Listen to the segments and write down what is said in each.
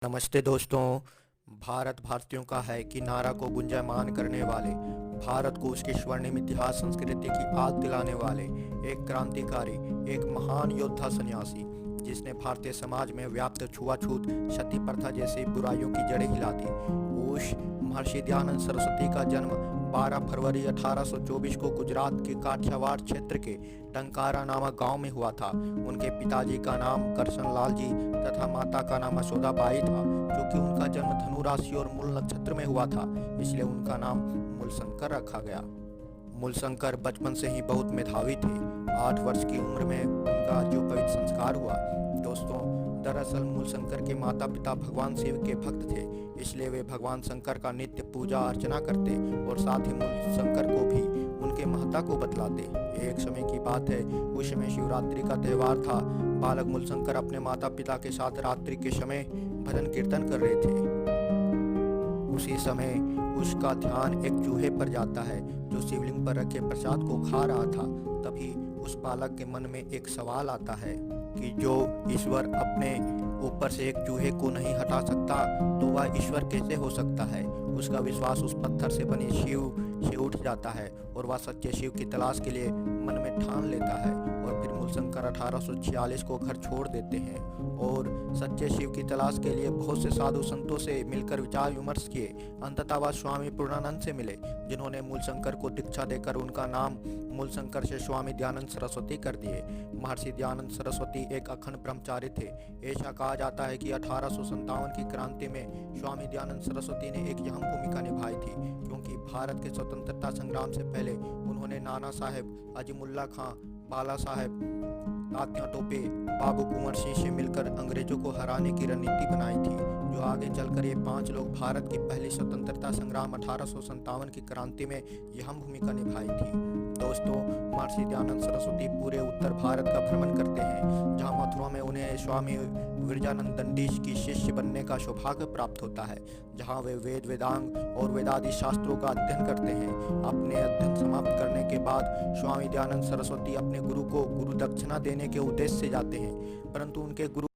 नमस्ते दोस्तों। भारत भारतीयों का है कि नारा को गुंजायमान करने वाले, भारत को उसके स्वर्णिम इतिहास संस्कृति की आग दिलाने वाले एक क्रांतिकारी, एक महान योद्धा सन्यासी जिसने भारतीय समाज में व्याप्त छुआछूत, सती प्रथा जैसी बुराइयों की जड़ें हिला दी। उस महर्षि दयानंद सरस्वती का जन्म 12 फरवरी 1824 को गुजरात के काठियावाड़ क्षेत्र के टंकारा नामक गांव में हुआ था। उनके पिताजी का नाम करशन लाल जी तथा माता का नाम यशोदाबाई था। क्योंकि उनका जन्म धनु राशि और मूल नक्षत्र में हुआ था, इसलिए उनका नाम मूलशंकर रखा गया। मूलशंकर बचपन से ही बहुत मेधावी थे। 8 वर्ष की उम्र में उनका जो पवित्र संस्कार हुआ। दोस्तों, दरअसल मूलशंकर के माता पिता भगवान शिव के भक्त थे, इसलिए वे भगवान शंकर का नित्य पूजा अर्चना करते और साथ ही मूलशंकर को भी उनके महत्ता को बतलाते। एक समय की बात है, उस समय शिवरात्रि का त्यौहार था। बालक मूलशंकर अपने माता पिता के साथ रात्रि के समय भजन कीर्तन कर रहे थे। उसी समय उसका ध्यान एक चूहे पर जाता है जो शिवलिंग पर रखे प्रसाद को खा रहा था। तभी उस बालक के मन में एक सवाल आता है कि जो ईश्वर अपने ऊपर से एक चूहे को नहीं हटा सकता, तो वह ईश्वर कैसे हो सकता है। उसका विश्वास उस पत्थर से बने शिव से उठ जाता है और वह सच्चे शिव की तलाश के लिए मन में ठान लेता है। और फिर मूलशंकर 1846 को घर छोड़ देते हैं और सच्चे शिव की तलाश के लिए बहुत से साधु संतों से मिलकर विचार विमर्श किए। अंततः वह स्वामी पूर्णानंद से मिले, जिन्होंने मूलशंकर को दीक्षा देकर उनका नाम मूलशंकर से स्वामी दयानंद सरस्वती कर दिए। महर्षि दयानंद सरस्वती एक अखंड ब्रह्मचारी थे। ऐसा कहा जाता है कि 1857 की क्रांति में स्वामी दयानंद सरस्वती ने एक अहम भूमिका निभाई थी, क्योंकि भारत के स्वतंत्रता संग्राम से पहले उन्होंने नाना साहेब, अजीमुल्ला खां, बाला साहेब, तात्या टोपे, बाबू कुंवर सिंह से मिलकर अंग्रेजों को हराने की रणनीति बनाई थी, जो आगे चलकर ये 5 लोग भारत की पहली स्वतंत्रता संग्राम 1857 की क्रांति में अहम भूमिका निभाई थी। दोस्तों, महर्षि दयानंद सरस्वती पूरे उत्तर भारत का भ्रमण करते हैं, जहाँ मथुरा में उन्हें स्वामी विरजानंद दंडीश की शिष्य बनने का सौभाग्य प्राप्त होता है, जहाँ वे वेद वेदांग और वेदादि शास्त्रों का अध्ययन करते हैं। अपने अध्ययन समाप्त करने के बाद स्वामी दयानंद सरस्वती अपने गुरु को गुरु दक्षिणा देने के उद्देश्य से जाते हैं, परंतु उनके गुरु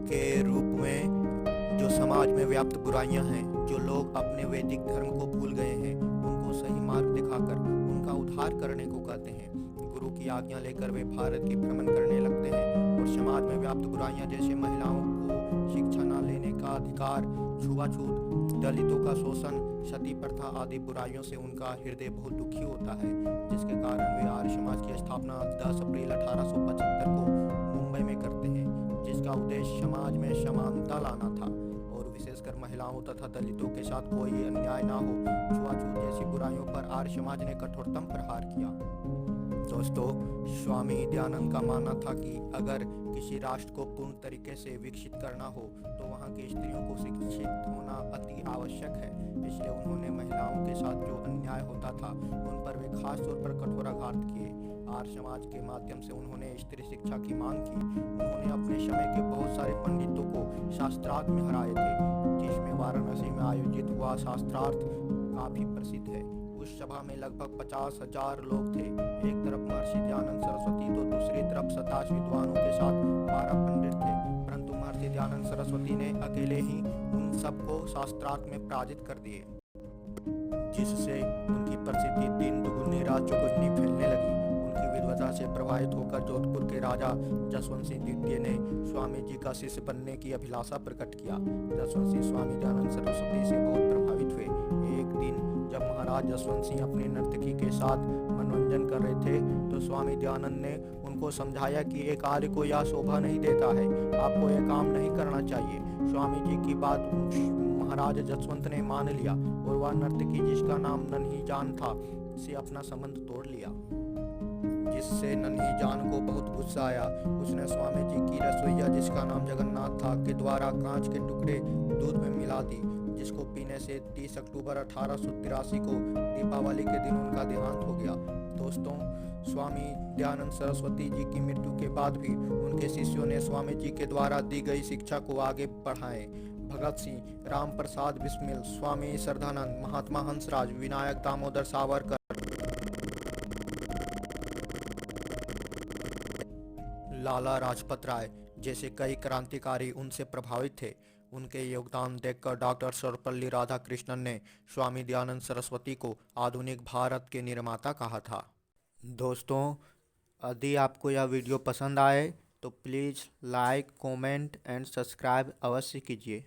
के रूप में जो समाज में व्याप्त बुराइयां हैं, जो लोग अपने वैदिक धर्म को भूल गए हैं, उनको सही मार्ग दिखाकर उनका उद्धार करने को कहते हैं। गुरु की आज्ञा लेकर वे भारत की भ्रमण करने लगते हैं और समाज में व्याप्त बुराइयां जैसे महिलाओं को शिक्षा न लेने का अधिकार, छुआछूत, दलितों का शोषण, सती प्रथा आदि बुराइयों से उनका हृदय बहुत दुखी होता है, जिसके कारण वे आर्य समाज की स्थापना 10 अप्रैल 1875 को मुंबई में करते हैं, जिसका उद्देश्य समाज में समानता लाना था और विशेषकर महिलाओं तथा दलितों के साथ कोई अन्याय ना हो। छुआछूत जैसी बुराइयों पर आर्य समाज ने कठोरतम प्रहार किया। दोस्तों, स्वामी दयानंद का मानना था कि अगर किसी राष्ट्र को पूर्ण तरीके से विकसित करना हो तो वहाँ की स्त्रियों को शिक्षित होना अति आवश्यक है। इसलिए उन्होंने महिलाओं के साथ जो अन्याय होता था उन पर वे खास तौर पर कठोराघात किए। आर्य समाज के माध्यम से उन्होंने स्त्री शिक्षा की मांग की। उन्होंने अपने समय के बहुत सारे पंडितों को शास्त्रार्थ में हराए थे, जिसमें वाराणसी में आयोजित हुआ शास्त्रार्थ काफी प्रसिद्ध है। उस सभा में लगभग 50,000 लोग थे। एक तरफ महर्षि दयानंद सरस्वती तो दूसरी तरफ 27 विद्वानों के साथ 12 पंडित थे, परंतु महर्षि दयानंद सरस्वती ने अकेले ही उन सबको शास्त्रार्थ में पराजित कर दिए, जिससे उनकी प्रसिद्धि दिन दुगुनी रात चौगुनी फैलने लगी। उनकी विद्वता से प्रभावित होकर जोधपुर के राजा जसवंत सिंह द्वितीय ने स्वामी जी का शिष्य बनने की अभिलाषा प्रकट किया। जसवंत सिंह स्वामी दयानंद सरस्वती से बहुत प्रभावित हुए। एक दिन जब महाराज जसवंत सिंह अपनी नर्तकी के साथ मनोरंजन कर रहे थे, तो स्वामी दयानंद ने उनको समझाया कि एक आर्य को यह शोभा नहीं देता है, आपको यह काम नहीं करना चाहिए। स्वामी जी की बात महाराज जसवंत ने मान लिया और वह नर्तकी, जिसका नाम नन्ही जान था, से अपना संबंध तोड़ लिया, जिससे नन्ही जान को बहुत गुस्सा आया। उसने स्वामी जी की रसोइया, जिसका नाम जगन्नाथ था, के द्वारा कांच के टुकड़े दूध में मिला दी, जिसको पीने से 30 अक्टूबर 1883 को दीपावली के दिन उनका देहांत हो गया। दोस्तों, स्वामी दयानंद सरस्वती जी की मृत्यु के बाद भी उनके शिष्यों ने स्वामी जी के द्वारा दी गई शिक्षा को आगे बढ़ाए। भगत सिंह, राम प्रसाद बिस्मिल, स्वामी श्रद्धानंद, महात्मा हंसराज, विनायक दामोदर सावरकर, लाला लाजपत राय जैसे कई क्रांतिकारी उनसे प्रभावित थे। उनके योगदान देखकर डॉक्टर सर्वपल्ली राधाकृष्णन ने स्वामी दयानंद सरस्वती को आधुनिक भारत के निर्माता कहा था। दोस्तों, यदि आपको यह वीडियो पसंद आए तो please like, comment and subscribe अवश्य कीजिए।